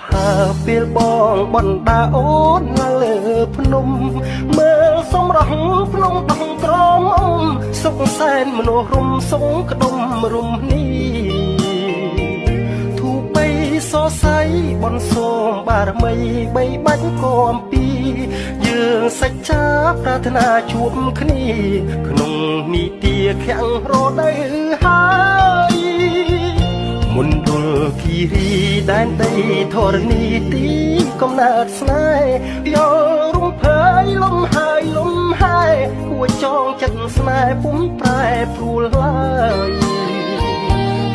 ហើពេលបងបណ្ដាអូនឡើងលើភ្នំមើលសំរងភ្នំដងក្រមសុខសែនមនុស្សរុំសងក្ដុំរុំនេះធូបីសរសៃបនសូមបារមីបីបាច់គំពីយើងសច្ចាប្រាថ្នាជួបគ្នាក្នុងនីតិខាំងរដូវហើយមណ្ឌលគិរីដែនដីធរណីទីកំណើតស្នេហ៍យល់រំភើយលំហើយលំហើយគួរចងចិត្តស្នេហ៍ពុំប្រែព្រួលឡើយ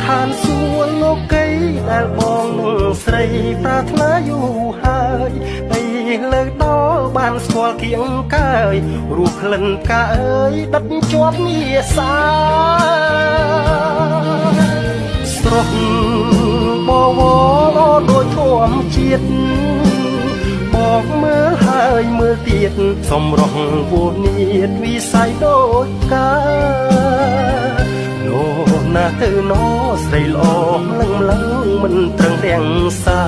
ឋានសួគ៌លោកីដែលបងនឹងស្រីប្រាថ្នាយូរហើយតែលើកដល់បានស្គាល់គៀងកើយរស់ក្លិនកាអើយដិតជាប់មាសាស្រស់បវរដូចធម្មជាតិបងមើលហើយមើលទៀតសំរងវនីតវិស័យដូចកានោណាទៅណោស្រីល្អលឹងលឹងមិនត្រឹងរាំងសា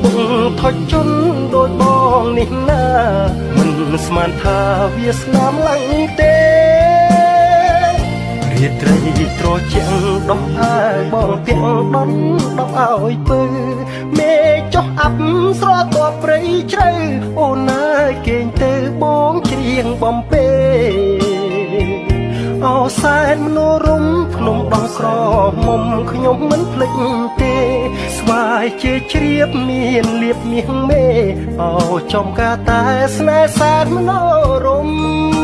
ពុងថុចជន់ដូចបងនេះណាមិនស្មានថាវាស្នាមឡើងទេរាត្រីត្រជាក់ដុំអើបងទាំងដុនដកឲ្យពើមេចុះអាប់ស្រទាប់ព្រៃជ្រៅអូនអើយគេងទៅបងច្រៀងបំពេអោសែនមនុស្សរុំភ្នំដងក្រមុំខ្ញុំមិនភ្លេចទេស្វាយជាជ្រាបមានលៀបមាសមេអោចំកាតែស្នេហ៍សែនមនុស្សរុំ